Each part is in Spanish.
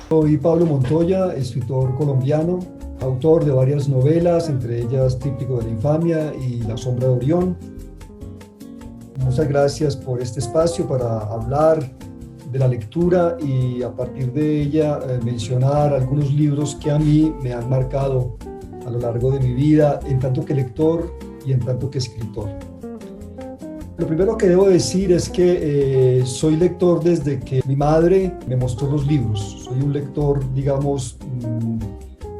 Soy Pablo Montoya, escritor colombiano, autor de varias novelas, entre ellas Tríptico de la Infamia y La Sombra de Orión. Muchas gracias por este espacio para hablar de la lectura y a partir de ella mencionar algunos libros que a mí me han marcado a lo largo de mi vida, en tanto que lector y en tanto que escritor. Lo primero que debo decir es que soy lector desde que mi madre me mostró los libros. Soy un lector, digamos,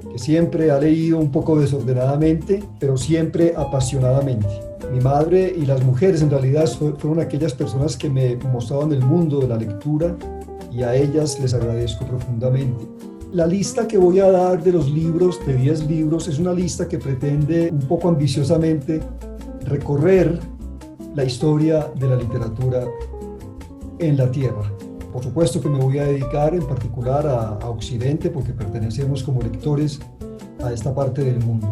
que siempre ha leído un poco desordenadamente, pero siempre apasionadamente. Mi madre y las mujeres en realidad fueron aquellas personas que me mostraban el mundo de la lectura y a ellas les agradezco profundamente. La lista que voy a dar de los libros, de 10 libros, es una lista que pretende un poco ambiciosamente recorrer la historia de la literatura en la Tierra. Por supuesto que me voy a dedicar en particular a Occidente porque pertenecemos como lectores a esta parte del mundo.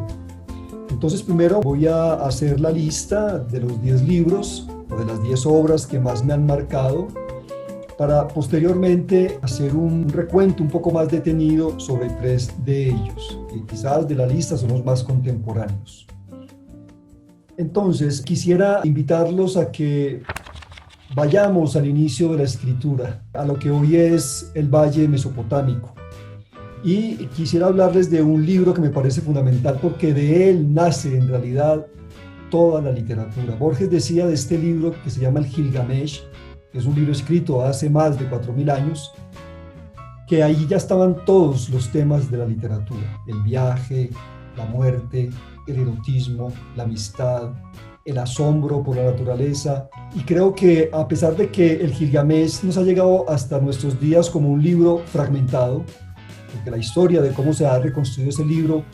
Entonces primero voy a hacer la lista de los 10 libros o de las 10 obras que más me han marcado para posteriormente hacer un recuento un poco más detenido sobre 3 de ellos, que quizás de la lista son los más contemporáneos. Entonces, quisiera invitarlos a que vayamos al inicio de la escritura, a lo que hoy es el Valle Mesopotámico. Y quisiera hablarles de un libro que me parece fundamental porque de él nace en realidad toda la literatura. Borges decía de este libro que se llama el Gilgamesh, que es un libro escrito hace más de 4000 años, que ahí ya estaban todos los temas de la literatura: el viaje, la muerte, el erotismo, la amistad, el asombro por la naturaleza. Y creo que a pesar de que el Gilgamesh nos ha llegado hasta nuestros días como un libro fragmentado, porque la historia de cómo se ha reconstruido ese libro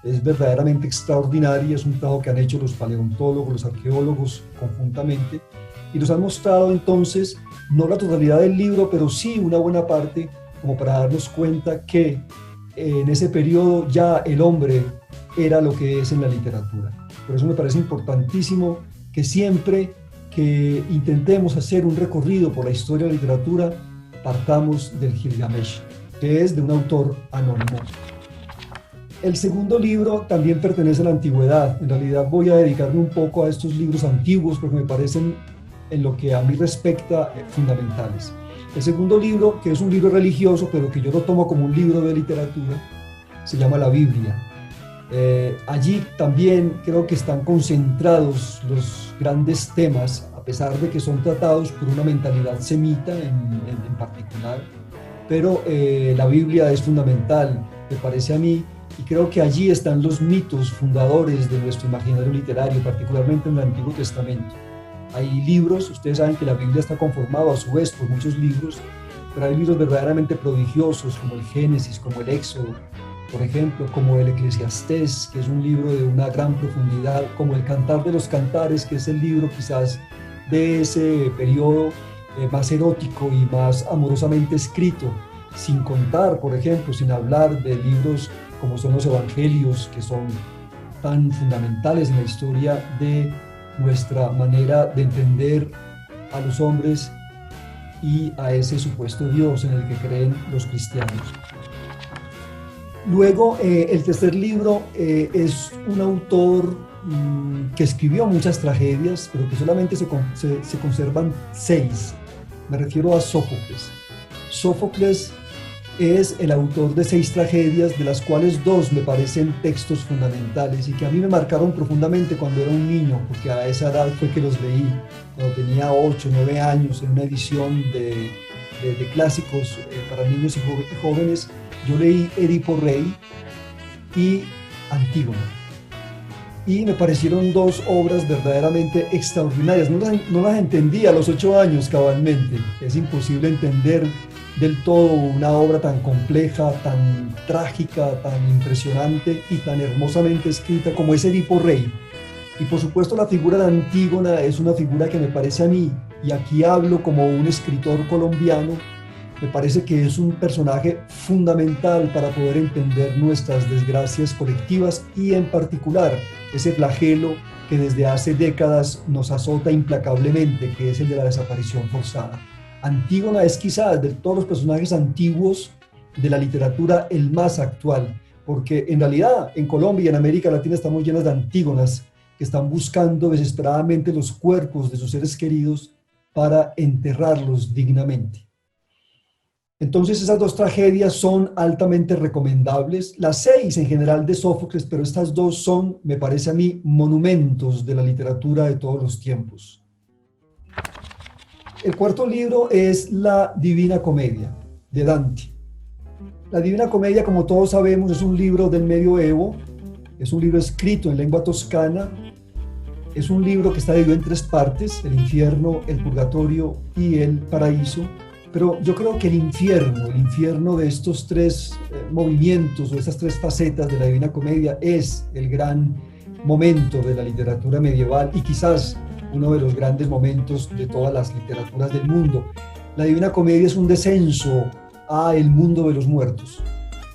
es verdaderamente extraordinaria, es un trabajo que han hecho los paleontólogos, los arqueólogos conjuntamente, y nos han mostrado entonces, no la totalidad del libro, pero sí una buena parte, como para darnos cuenta que en ese periodo ya el hombre era lo que es en la literatura. Por eso me parece importantísimo que siempre que intentemos hacer un recorrido por la historia de la literatura, partamos del Gilgamesh, que es de un autor anónimo. El segundo libro también pertenece a la antigüedad. En realidad voy a dedicarme un poco a estos libros antiguos porque me parecen, en lo que a mí respecta, fundamentales. El segundo libro, que es un libro religioso, pero que yo lo tomo como un libro de literatura, se llama la Biblia. Allí también creo que están concentrados los grandes temas, a pesar de que son tratados por una mentalidad semita en particular, pero la Biblia es fundamental, me parece a mí, y creo que allí están los mitos fundadores de nuestro imaginario literario, particularmente en el Antiguo Testamento. Hay libros, ustedes saben que la Biblia está conformada a su vez por muchos libros, pero hay libros verdaderamente prodigiosos como el Génesis, como el Éxodo, por ejemplo, como el Eclesiastés, que es un libro de una gran profundidad, como el Cantar de los Cantares, que es el libro quizás de ese periodo más erótico y más amorosamente escrito, sin contar, por ejemplo, sin hablar de libros como son los Evangelios, que son tan fundamentales en la historia de nuestra manera de entender a los hombres y a ese supuesto Dios en el que creen los cristianos. Luego, el tercer libro es un autor que escribió muchas tragedias, pero que solamente se conservan 6. Me refiero a Sófocles. Sófocles es el autor de 6 tragedias, de las cuales 2 me parecen textos fundamentales y que a mí me marcaron profundamente cuando era un niño, porque a esa edad fue que los leí, cuando tenía 8 o 9 años, en una edición de clásicos para niños y jóvenes. Yo leí Edipo Rey y Antígona, y me parecieron 2 obras verdaderamente extraordinarias. No las entendí a los 8 años cabalmente. Es imposible entender del todo una obra tan compleja, tan trágica, tan impresionante y tan hermosamente escrita como es Edipo Rey. Y por supuesto la figura de Antígona es una figura que me parece a mí, y aquí hablo como un escritor colombiano, me parece que es un personaje fundamental para poder entender nuestras desgracias colectivas y en particular ese flagelo que desde hace décadas nos azota implacablemente, que es el de la desaparición forzada. Antígona es quizás de todos los personajes antiguos de la literatura el más actual, porque en realidad en Colombia y en América Latina estamos llenas de Antígonas que están buscando desesperadamente los cuerpos de sus seres queridos para enterrarlos dignamente. Entonces esas dos tragedias son altamente recomendables, las 6 en general de Sófocles, pero estas dos son, me parece a mí, monumentos de la literatura de todos los tiempos. El cuarto libro es La Divina Comedia, de Dante. La Divina Comedia, como todos sabemos, es un libro del medioevo, es un libro escrito en lengua toscana, es un libro que está dividido en 3 partes, el infierno, el purgatorio y el paraíso. Pero yo creo que el infierno de estos 3 movimientos o estas 3 facetas de la Divina Comedia es el gran momento de la literatura medieval y quizás uno de los grandes momentos de todas las literaturas del mundo. La Divina Comedia es un descenso a el mundo de los muertos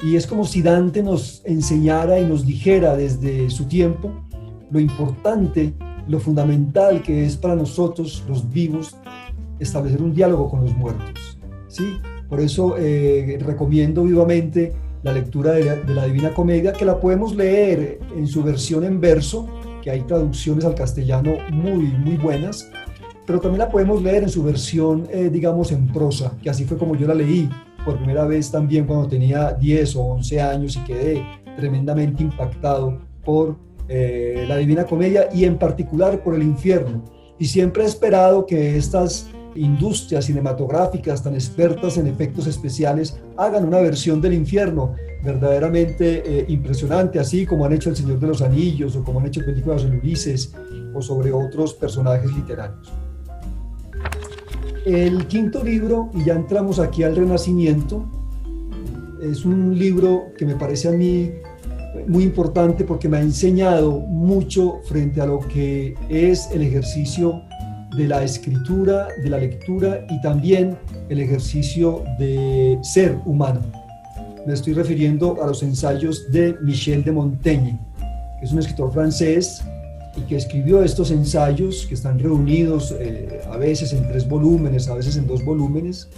y es como si Dante nos enseñara y nos dijera desde su tiempo lo importante, lo fundamental que es para nosotros los vivos establecer un diálogo con los muertos, ¿sí? Por eso recomiendo vivamente la lectura de la Divina Comedia, que la podemos leer en su versión en verso, que hay traducciones al castellano muy buenas, pero también la podemos leer en su versión, digamos, en prosa, que así fue como yo la leí por primera vez también cuando tenía 10 o 11 años y quedé tremendamente impactado por la Divina Comedia y en particular por el infierno. Y siempre he esperado que estas industrias cinematográficas tan expertas en efectos especiales hagan una versión del infierno verdaderamente impresionante, así como han hecho El Señor de los Anillos o como han hecho películas sobre Ulises o sobre otros personajes literarios. El quinto libro, y ya entramos aquí al Renacimiento, es un libro que me parece a mí muy importante porque me ha enseñado mucho frente a lo que es el ejercicio de la escritura, de la lectura y también el ejercicio de ser humano. Me estoy refiriendo a los ensayos de Michel de Montaigne, que es un escritor francés y que escribió estos ensayos que están reunidos a veces en 3 volúmenes, a veces en 2 volúmenes,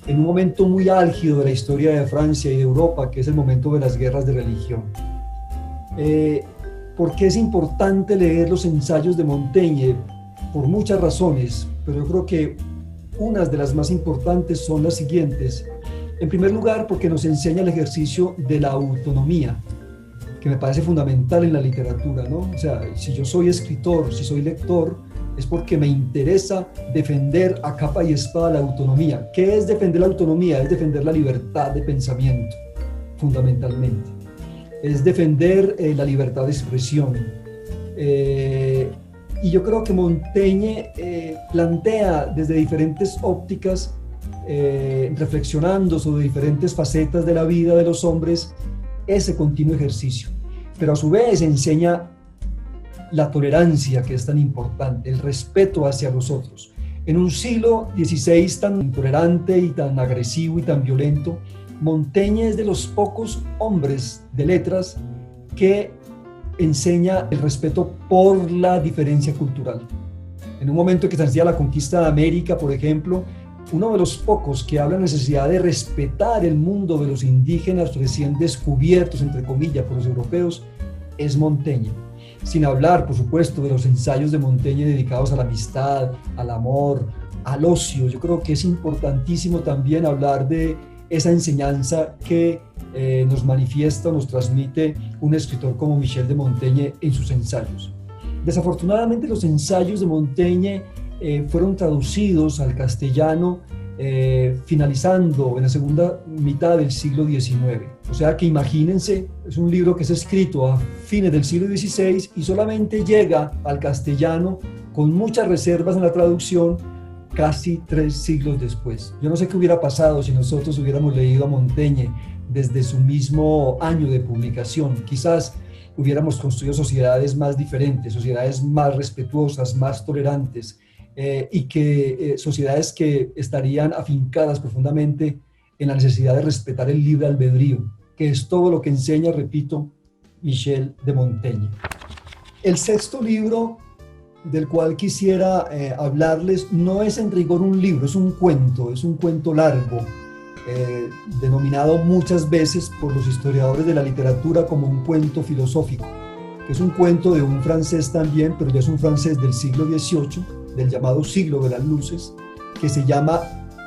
en un momento muy álgido de la historia de Francia y de Europa, que es el momento de las guerras de religión. ¿Por qué es importante leer los ensayos de Montaigne? Por muchas razones, pero yo creo que unas de las más importantes son las siguientes. En primer lugar, porque nos enseña el ejercicio de la autonomía, que me parece fundamental en la literatura, ¿no? O sea, si yo soy escritor, si soy lector, es porque me interesa defender a capa y espada la autonomía. ¿Qué es defender la autonomía? Es defender la libertad de pensamiento, fundamentalmente. Es defender la libertad de expresión. Y yo creo que Montaigne plantea desde diferentes ópticas, reflexionando sobre diferentes facetas de la vida de los hombres, ese continuo ejercicio. Pero a su vez enseña la tolerancia, que es tan importante, el respeto hacia los otros. En un siglo XVI tan intolerante y tan agresivo y tan violento, Montaigne es de los pocos hombres de letras que enseña el respeto por la diferencia cultural. En un momento que se hacía la conquista de América, por ejemplo, uno de los pocos que habla de la necesidad de respetar el mundo de los indígenas recién descubiertos, entre comillas, por los europeos, es Montaigne. Sin hablar, por supuesto, de los ensayos de Montaigne dedicados a la amistad, al amor, al ocio. Yo creo que es importantísimo también hablar de esa enseñanza que nos manifiesta o nos transmite un escritor como Michel de Montaigne en sus ensayos. Desafortunadamente los ensayos de Montaigne fueron traducidos al castellano finalizando en la segunda mitad del siglo XIX. O sea que imagínense, es un libro que es escrito a fines del siglo XVI y solamente llega al castellano con muchas reservas en la traducción casi 3 siglos después. Yo no sé qué hubiera pasado si nosotros hubiéramos leído a Montaigne desde su mismo año de publicación. Quizás hubiéramos construido sociedades más diferentes, sociedades más respetuosas, más tolerantes, sociedades que estarían afincadas profundamente en la necesidad de respetar el libre albedrío, que es todo lo que enseña, repito, Michel de Montaigne. El sexto libro del cual quisiera hablarles no es en rigor un libro, es un cuento largo, denominado muchas veces por los historiadores de la literatura como un cuento filosófico, que es un cuento de un francés también, pero ya es un francés del siglo XVIII, del llamado siglo de las luces, que se llama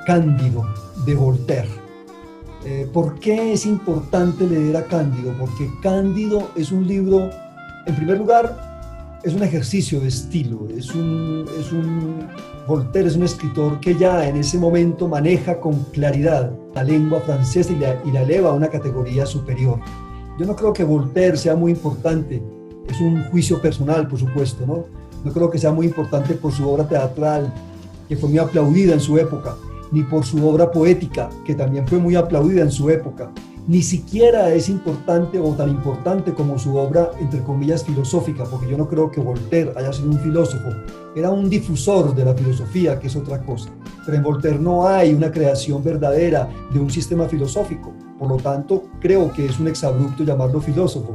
Cándido, de Voltaire. ¿Por qué es importante leer a Cándido? Porque Cándido es un libro, en primer lugar, es un ejercicio de estilo, Voltaire es un escritor que ya en ese momento maneja con claridad la lengua francesa y la eleva a una categoría superior. Yo no creo que Voltaire sea muy importante, es un juicio personal, por supuesto, ¿no? No creo que sea muy importante por su obra teatral, que fue muy aplaudida en su época, ni por su obra poética, que también fue muy aplaudida en su época. Ni siquiera es importante o tan importante como su obra, entre comillas, filosófica, porque yo no creo que Voltaire haya sido un filósofo. Era un difusor de la filosofía, que es otra cosa. Pero en Voltaire no hay una creación verdadera de un sistema filosófico. Por lo tanto, creo que es un exabrupto llamarlo filósofo.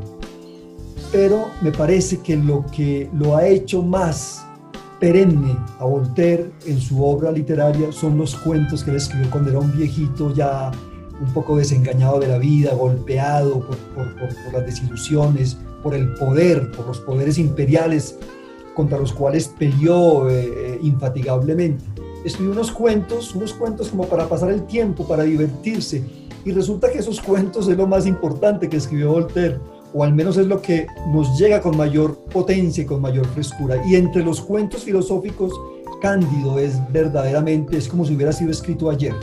Pero me parece que lo ha hecho más perenne a Voltaire en su obra literaria son los cuentos que él escribió cuando era un viejito ya un poco desengañado de la vida, golpeado por las desilusiones, por el poder, por los poderes imperiales contra los cuales peleó infatigablemente. Escribió unos cuentos como para pasar el tiempo, para divertirse, y resulta que esos cuentos es lo más importante que escribió Voltaire, o al menos es lo que nos llega con mayor potencia y con mayor frescura. Y entre los cuentos filosóficos, Cándido es verdaderamente, es como si hubiera sido escrito ayer.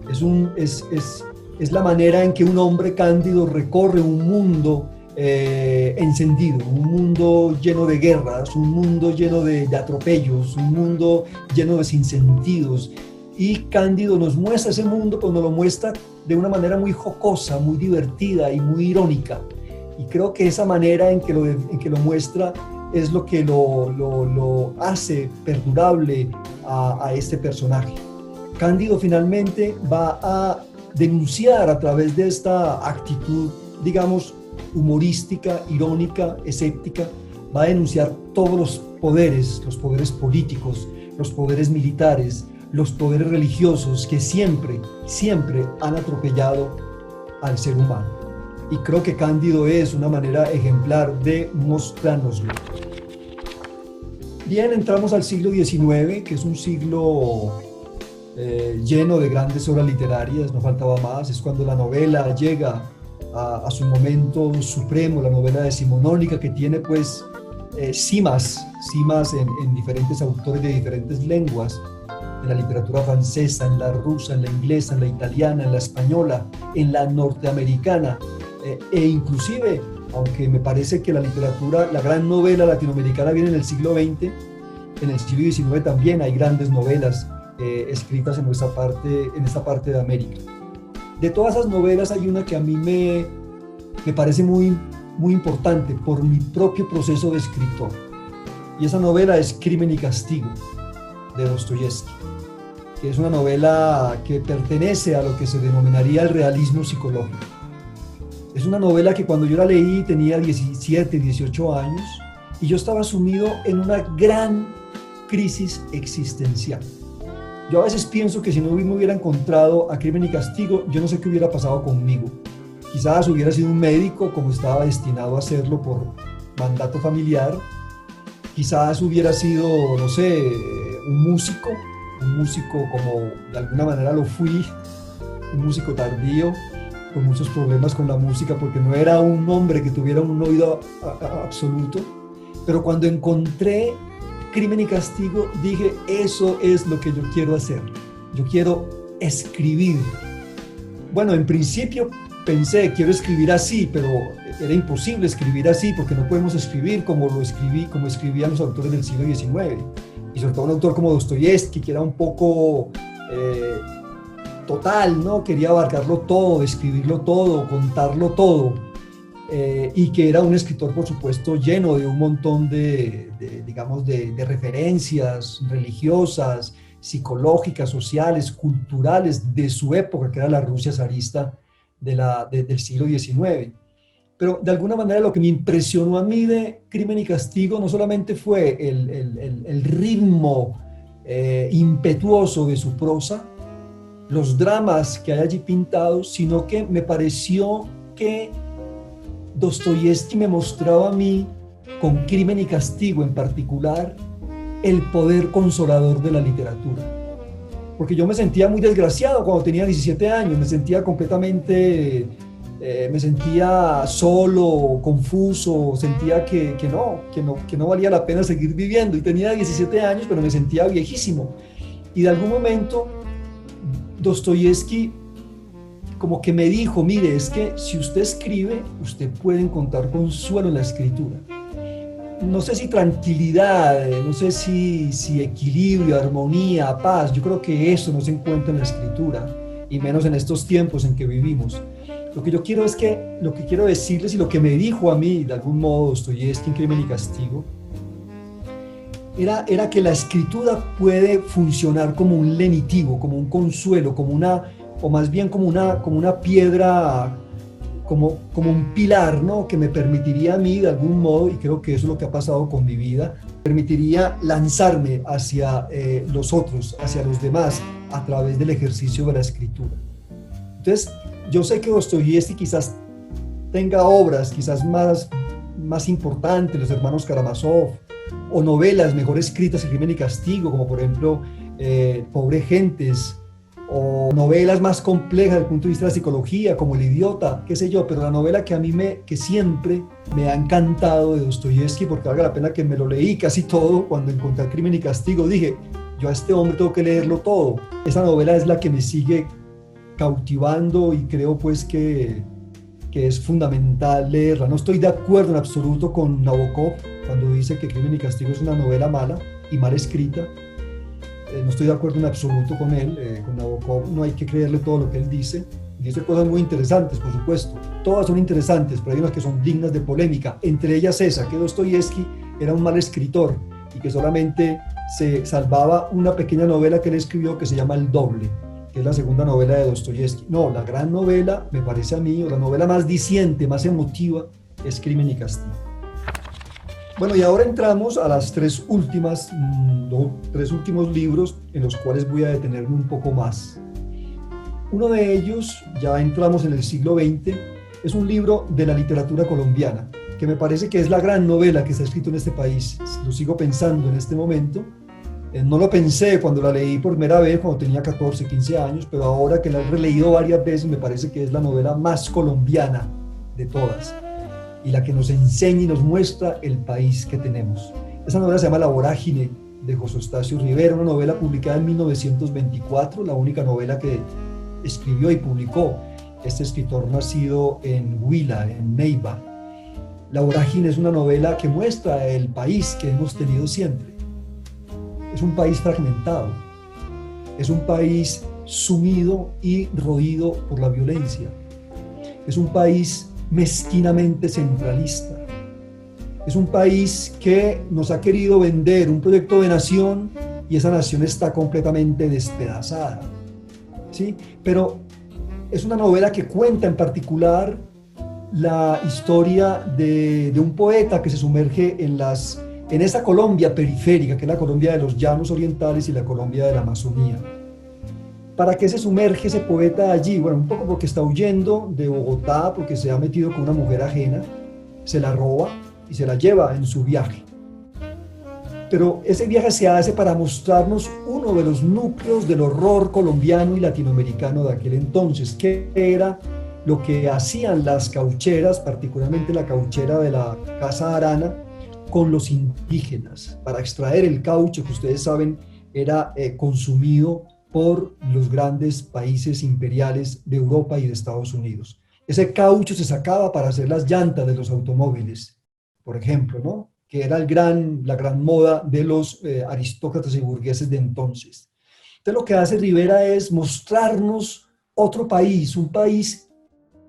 Es la manera en que un hombre cándido recorre un mundo encendido, un mundo lleno de guerras, un mundo lleno de atropellos, un mundo lleno de sinsentidos. Y Cándido nos muestra ese mundo, pero nos lo muestra de una manera muy jocosa, muy divertida y muy irónica. Y creo que esa manera en que lo muestra es lo que lo hace perdurable a este personaje. Cándido finalmente va a denunciar a través de esta actitud, digamos, humorística, irónica, escéptica, va a denunciar todos los poderes políticos, los poderes militares, los poderes religiosos que siempre han atropellado al ser humano. Y creo que Cándido es una manera ejemplar de mostrárnoslo. Bien, entramos al siglo XIX, que es un siglo lleno de grandes obras literarias, no faltaba más. Es cuando la novela llega a su momento supremo, la novela decimonónica, que tiene pues cimas en diferentes autores de diferentes lenguas, en la literatura francesa, en la rusa, en la inglesa, en la italiana, en la española, en la norteamericana, e inclusive, aunque me parece que la literatura, la gran novela latinoamericana viene en el siglo XX, en el siglo XIX también hay grandes novelas escritas en esta parte de América. De todas esas novelas hay una que a mí me parece muy, muy importante por mi propio proceso de escritor, y esa novela es Crimen y Castigo, de Dostoyevsky, que es una novela que pertenece a lo que se denominaría el realismo psicológico. Es una novela que cuando yo la leí tenía 17, 18 años y yo estaba sumido en una gran crisis existencial. Yo a veces pienso que si no me hubiera encontrado a Crimen y Castigo, yo no sé qué hubiera pasado conmigo. Quizás hubiera sido un médico, como estaba destinado a hacerlo por mandato familiar. Quizás hubiera sido, no sé, un músico como de alguna manera lo fui, un músico tardío, con muchos problemas con la música, porque no era un hombre que tuviera un oído absoluto. Pero cuando encontré Crimen y Castigo, dije, eso es lo que yo quiero hacer. Yo quiero escribir. Bueno, en principio pensé, quiero escribir así, pero era imposible escribir así, porque no podemos escribir como escribían los autores del siglo XIX. Y sobre todo un autor como Dostoyevsky, que era un poco total, ¿no? Quería abarcarlo todo, escribirlo todo, contarlo todo. Y que era un escritor, por supuesto, lleno de un montón de referencias religiosas, psicológicas, sociales, culturales de su época, que era la Rusia zarista del siglo XIX. Pero de alguna manera lo que me impresionó a mí de Crimen y Castigo no solamente fue el ritmo impetuoso de su prosa, los dramas que hay allí pintados, sino que me pareció que Dostoyevsky me mostraba a mí, con Crimen y Castigo en particular, el poder consolador de la literatura. Porque yo me sentía muy desgraciado cuando tenía 17 años, me sentía completamente, me sentía solo, confuso, sentía que no valía la pena seguir viviendo. Y tenía 17 años, pero me sentía viejísimo. Y de algún momento, Dostoyevsky como que me dijo, mire, es que si usted escribe, usted puede encontrar consuelo en la escritura. No sé si tranquilidad, no sé si equilibrio, armonía, paz. Yo creo que eso no se encuentra en la escritura, y menos en estos tiempos en que vivimos. Lo que yo quiero es que, lo que quiero decirles y lo que me dijo a mí, de algún modo, Dostoyevsky en Crimen y Castigo, era que la escritura puede funcionar como un lenitivo, como un consuelo, como una, o más bien como una piedra, como un pilar, ¿no? Que me permitiría a mí de algún modo, y creo que eso es lo que ha pasado con mi vida, permitiría lanzarme hacia los otros, hacia los demás, a través del ejercicio de la escritura. Entonces, yo sé que Dostoyevsky quizás tenga obras quizás más importantes, Los Hermanos Karamazov, o novelas mejor escritas en Crimen y Castigo, como por ejemplo Pobre Gentes, o novelas más complejas desde el punto de vista de la psicología, como El Idiota, qué sé yo, pero la novela que siempre me ha encantado de Dostoyevsky, porque valga la pena que me lo leí casi todo, cuando encontré Crimen y Castigo, dije, yo a este hombre tengo que leerlo todo. Esa novela es la que me sigue cautivando y creo pues que es fundamental leerla. No estoy de acuerdo en absoluto con Nabokov cuando dice que Crimen y Castigo es una novela mala y mal escrita. No estoy de acuerdo en absoluto con él, con Nabokov. No hay que creerle todo lo que él dice. Dice cosas muy interesantes, por supuesto. Todas son interesantes, pero hay unas que son dignas de polémica. Entre ellas esa, que Dostoyevsky era un mal escritor y que solamente se salvaba una pequeña novela que él escribió que se llama El Doble, que es la segunda novela de Dostoyevsky. No, la gran novela, me parece a mí, o la novela más diciente, más emotiva, es Crimen y Castigo. Bueno, y ahora entramos a las tres últimos libros en los cuales voy a detenerme un poco más. Uno de ellos, ya entramos en el siglo XX, es un libro de la literatura colombiana, que me parece que es la gran novela que se ha escrito en este país. Lo sigo pensando en este momento. No lo pensé cuando la leí por primera vez, cuando tenía 14, 15 años, pero ahora que la he releído varias veces, me parece que es la novela más colombiana de todas, y la que nos enseña y nos muestra el país que tenemos. Esa novela se llama La Vorágine, de José Eustacio Rivera, una novela publicada en 1924, la única novela que escribió y publicó este escritor nacido en Huila, en Neiva. La Vorágine es una novela que muestra el país que hemos tenido siempre. Es un país fragmentado, es un país sumido y roído por la violencia, es un país mezquinamente centralista, es un país que nos ha querido vender un proyecto de nación y esa nación está completamente despedazada, ¿sí? Pero es una novela que cuenta en particular la historia de un poeta que se sumerge en esa Colombia periférica, que es la Colombia de los Llanos Orientales y la Colombia de la Amazonía. ¿Para qué se sumerge ese poeta allí? Bueno, un poco porque está huyendo de Bogotá, porque se ha metido con una mujer ajena, se la roba y se la lleva en su viaje. Pero ese viaje se hace para mostrarnos uno de los núcleos del horror colombiano y latinoamericano de aquel entonces, que era lo que hacían las caucheras, particularmente la cauchera de la Casa Arana, con los indígenas, para extraer el caucho que ustedes saben era consumido por los grandes países imperiales de Europa y de Estados Unidos. Ese caucho se sacaba para hacer las llantas de los automóviles, por ejemplo, ¿no? Que era la gran moda de los aristócratas y burgueses de entonces. Entonces lo que hace Rivera es mostrarnos otro país, un país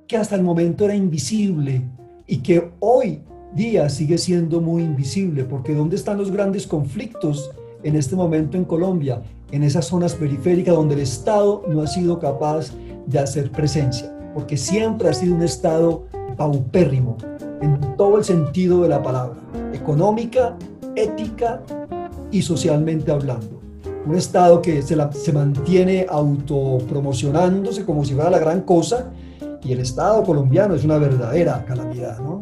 que hasta el momento era invisible y que hoy día sigue siendo muy invisible, porque ¿dónde están los grandes conflictos en este momento en Colombia? En esas zonas periféricas donde el Estado no ha sido capaz de hacer presencia, porque siempre ha sido un Estado paupérrimo en todo el sentido de la palabra, económica, ética y socialmente hablando. un Estado que se mantiene autopromocionándose como si fuera la gran cosa, y el Estado colombiano es una verdadera calamidad, ¿no?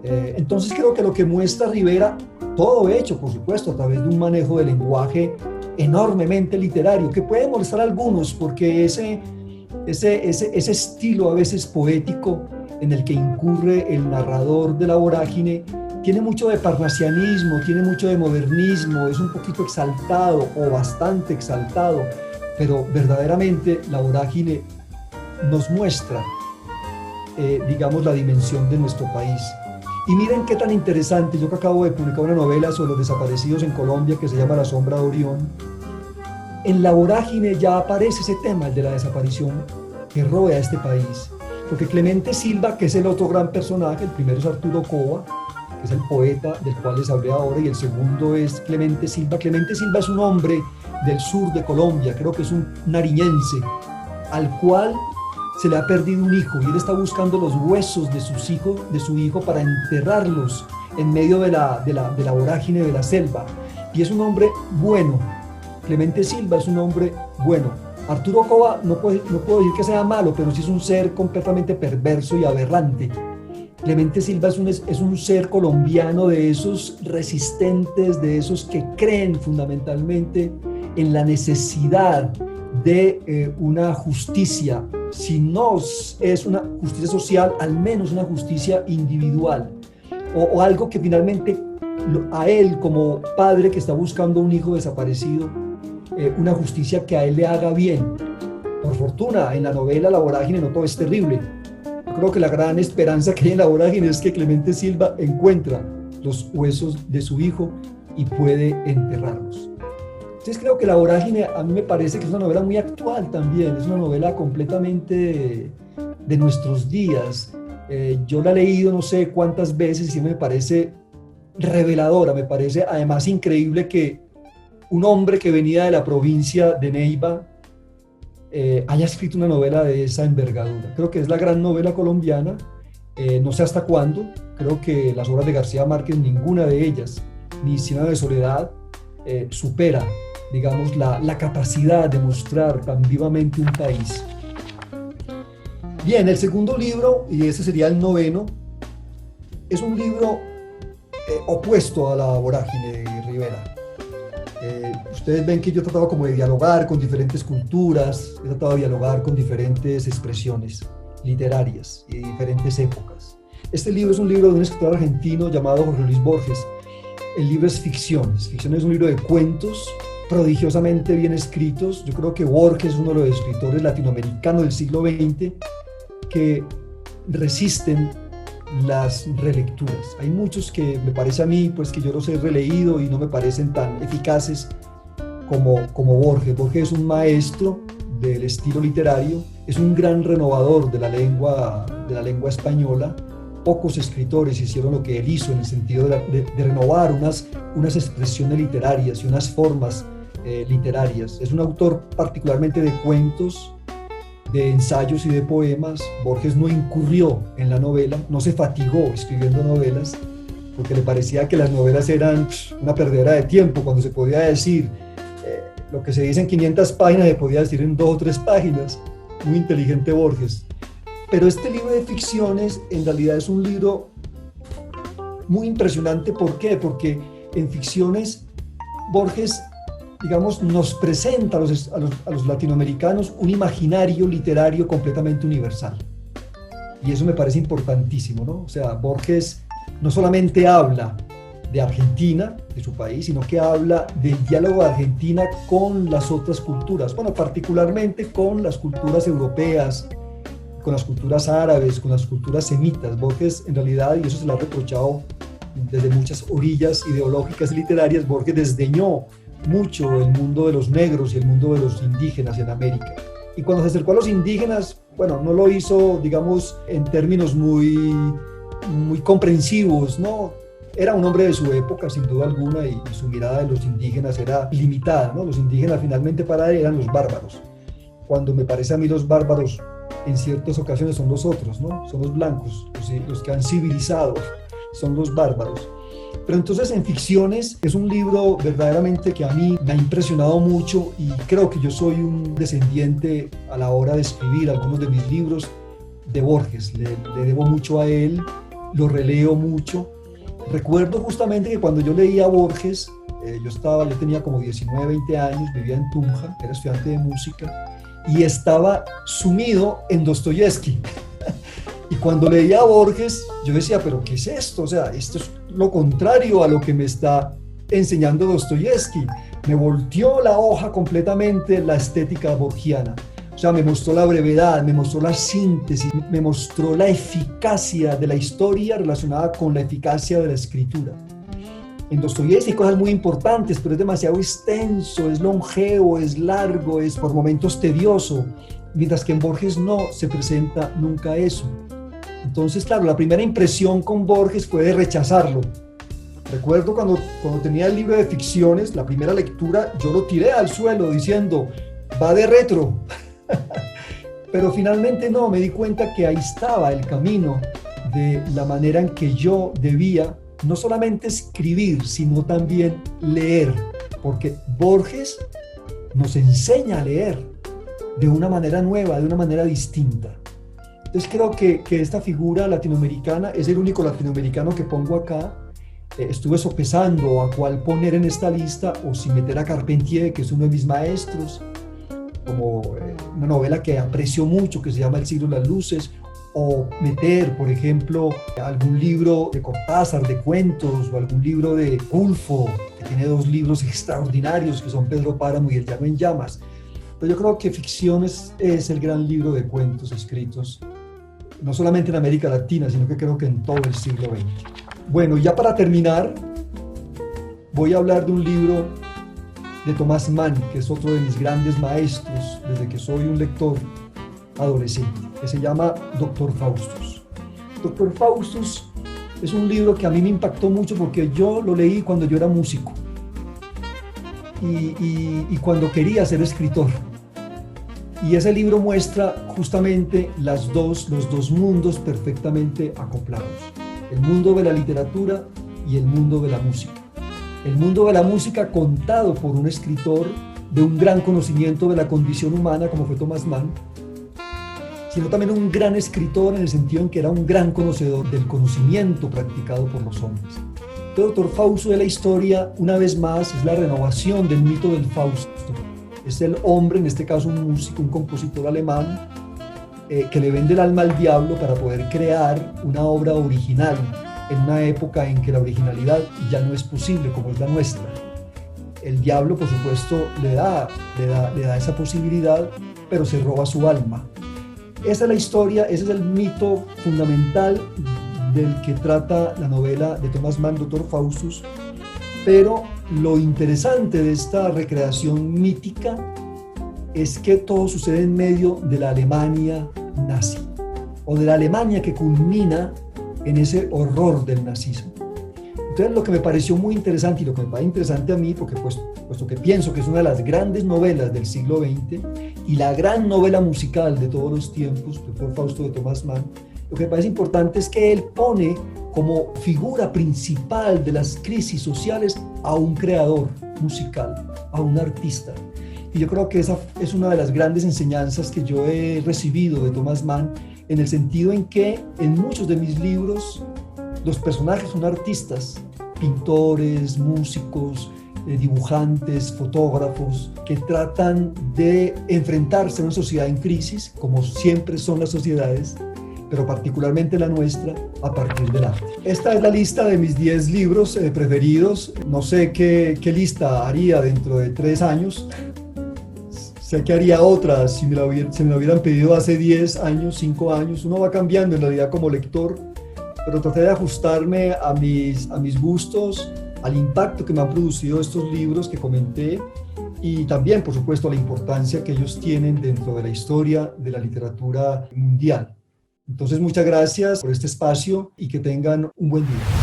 Entonces creo que lo que muestra Rivera, todo hecho, por supuesto, a través de un manejo del lenguaje enormemente literario, que puede molestar a algunos, porque ese estilo a veces poético en el que incurre el narrador de La Vorágine tiene mucho de parnasianismo, tiene mucho de modernismo, es un poquito exaltado o bastante exaltado, pero verdaderamente La Vorágine nos muestra, digamos, la dimensión de nuestro país. Y miren qué tan interesante, yo que acabo de publicar una novela sobre los desaparecidos en Colombia que se llama La sombra de Orión, en La Vorágine ya aparece ese tema, el de la desaparición que rodea a este país. Porque Clemente Silva, que es el otro gran personaje, el primero es Arturo Cova, que es el poeta del cual les hablé ahora, y el segundo es Clemente Silva. Clemente Silva es un hombre del sur de Colombia, creo que es un nariñense, al cual se le ha perdido un hijo, y él está buscando los huesos de su hijo para enterrarlos en medio de la vorágine de la selva. Y es un hombre bueno. Clemente Silva es un hombre bueno. Arturo Cova no puedo decir que sea malo, pero sí es un ser completamente perverso y aberrante. Clemente Silva es un ser colombiano de esos resistentes, de esos que creen fundamentalmente en la necesidad de una justicia, si no es una justicia social, al menos una justicia individual, o algo que finalmente a él como padre que está buscando un hijo desaparecido, una justicia que a él le haga bien. Por fortuna, en la novela La Vorágine no todo es terrible. Yo creo que la gran esperanza que hay en La Vorágine es que Clemente Silva encuentra los huesos de su hijo y puede enterrarlos. Entonces creo que La Vorágine a mí me parece que es una novela muy actual también, es una novela completamente de nuestros días. Yo la he leído no sé cuántas veces y me parece reveladora, me parece además increíble que un hombre que venía de la provincia de Neiva haya escrito una novela de esa envergadura. Creo que es la gran novela colombiana, no sé hasta cuándo, creo que las obras de García Márquez, ninguna de ellas, ni Cien años de soledad, supera, digamos, la capacidad de mostrar tan vivamente un país. Bien, el segundo libro, y ese sería el noveno, es un libro opuesto a La Vorágine de Rivera. Ustedes ven que yo he tratado como de dialogar con diferentes culturas, he tratado de dialogar con diferentes expresiones literarias y diferentes épocas. Este libro es un libro de un escritor argentino llamado Jorge Luis Borges. El libro es ficción. Ficción es un libro de cuentos prodigiosamente bien escritos. Yo creo que Borges es uno de los escritores latinoamericanos del siglo XX que resisten las relecturas. Hay muchos que me parece a mí, pues que yo los he releído y no me parecen tan eficaces como Borges. Borges es un maestro del estilo literario, es un gran renovador de la lengua española. Pocos escritores hicieron lo que él hizo en el sentido de renovar unas expresiones literarias y unas formas literarias. Es un autor particularmente de cuentos, de ensayos y de poemas. Borges no incurrió en la novela, no se fatigó escribiendo novelas, porque le parecía que las novelas eran una perdedera de tiempo, cuando se podía decir lo que se dice en 500 páginas se podía decir en 2 o 3 páginas. Muy inteligente Borges. Pero este libro de ficciones en realidad es un libro muy impresionante. ¿Por qué? Porque en ficciones Borges, digamos, nos presenta a los latinoamericanos un imaginario literario completamente universal. Y eso me parece importantísimo, ¿no? O sea, Borges no solamente habla de Argentina, de su país, sino que habla del diálogo de Argentina con las otras culturas, bueno, particularmente con las culturas europeas, con las culturas árabes, con las culturas semitas. Borges, en realidad, y eso se le ha reprochado desde muchas orillas ideológicas y literarias, Borges desdeñó mucho el mundo de los negros y el mundo de los indígenas en América. Y cuando se acercó a los indígenas, bueno, no lo hizo, digamos, en términos muy comprensivos, ¿no? Era un hombre de su época, sin duda alguna, y su mirada de los indígenas era limitada, ¿no? Los indígenas finalmente para él eran los bárbaros, cuando me parece a mí los bárbaros en ciertas ocasiones son los otros, ¿no? Son los blancos, los que han civilizado, son los bárbaros. Pero entonces en Ficciones es un libro verdaderamente que a mí me ha impresionado mucho y creo que yo soy un descendiente a la hora de escribir algunos de mis libros de Borges. Le debo mucho a él, lo releo mucho. Recuerdo justamente que cuando yo leía a Borges, yo tenía como 19, 20 años, vivía en Tunja, era estudiante de música y estaba sumido en Dostoyevsky. Y cuando leía a Borges, yo decía, pero ¿qué es esto? O sea, esto es lo contrario a lo que me está enseñando Dostoyevsky. Me volteó la hoja completamente la estética borgiana. O sea, me mostró la brevedad, me mostró la síntesis, me mostró la eficacia de la historia relacionada con la eficacia de la escritura. En Dostoyevsky hay cosas muy importantes, pero es demasiado extenso, es longevo, es largo, es por momentos tedioso, mientras que en Borges no se presenta nunca eso. Entonces, claro, la primera impresión con Borges fue de rechazarlo. Recuerdo cuando tenía el libro de Ficciones, la primera lectura, yo lo tiré al suelo diciendo, va de retro. Pero finalmente no, me di cuenta que ahí estaba el camino de la manera en que yo debía no solamente escribir, sino también leer, porque Borges nos enseña a leer de una manera nueva, de una manera distinta. Entonces creo que esta figura latinoamericana es el único latinoamericano que pongo acá. Estuve sopesando a cuál poner en esta lista, o si meter a Carpentier, que es uno de mis maestros, como una novela que aprecio mucho, que se llama El siglo de las luces, o meter, por ejemplo, algún libro de Cortázar, de cuentos, o algún libro de Culfo, que tiene dos libros extraordinarios, que son Pedro Páramo y El llano en llamas. Pero yo creo que Ficciones es el gran libro de cuentos escritos, no solamente en América Latina, sino que creo que en todo el siglo XX. Bueno, ya para terminar, voy a hablar de un libro de Thomas Mann, que es otro de mis grandes maestros desde que soy un lector adolescente, que se llama Doctor Faustus. Doctor Faustus es un libro que a mí me impactó mucho porque yo lo leí cuando yo era músico y cuando quería ser escritor. Y ese libro muestra justamente los dos mundos perfectamente acoplados. El mundo de la literatura y el mundo de la música. El mundo de la música contado por un escritor de un gran conocimiento de la condición humana como fue Thomas Mann, sino también un gran escritor en el sentido en que era un gran conocedor del conocimiento practicado por los hombres. El Doctor Fausto de la historia, una vez más, es la renovación del mito del Fausto. Es el hombre, en este caso un músico, un compositor alemán, que le vende el alma al diablo para poder crear una obra original en una época en que la originalidad ya no es posible como es la nuestra. El diablo, por supuesto, le da esa posibilidad, pero se roba su alma. Esa es la historia, ese es el mito fundamental del que trata la novela de Thomas Mann, Doctor Faustus. Pero lo interesante de esta recreación mítica es que todo sucede en medio de la Alemania nazi, o de la Alemania que culmina en ese horror del nazismo. Entonces, lo que me pareció muy interesante y lo que me parece interesante a mí, porque puesto que pienso que es una de las grandes novelas del siglo XX y la gran novela musical de todos los tiempos, Doctor Fausto de Thomas Mann, lo que me parece importante es que él pone como figura principal de las crisis sociales a un creador musical, a un artista. Y yo creo que esa es una de las grandes enseñanzas que yo he recibido de Thomas Mann, en el sentido en que en muchos de mis libros los personajes son artistas, pintores, músicos, dibujantes, fotógrafos, que tratan de enfrentarse a una sociedad en crisis, como siempre son las sociedades, pero particularmente la nuestra, a partir del arte. Esta es la lista de mis 10 libros preferidos. No sé qué lista haría dentro de 3 años. Sé que haría otra si me la hubieran pedido hace 10 años, 5 años. Uno va cambiando en realidad como lector, pero traté de ajustarme a mis gustos, al impacto que me han producido estos libros que comenté y también, por supuesto, a la importancia que ellos tienen dentro de la historia de la literatura mundial. Entonces, muchas gracias por este espacio y que tengan un buen día.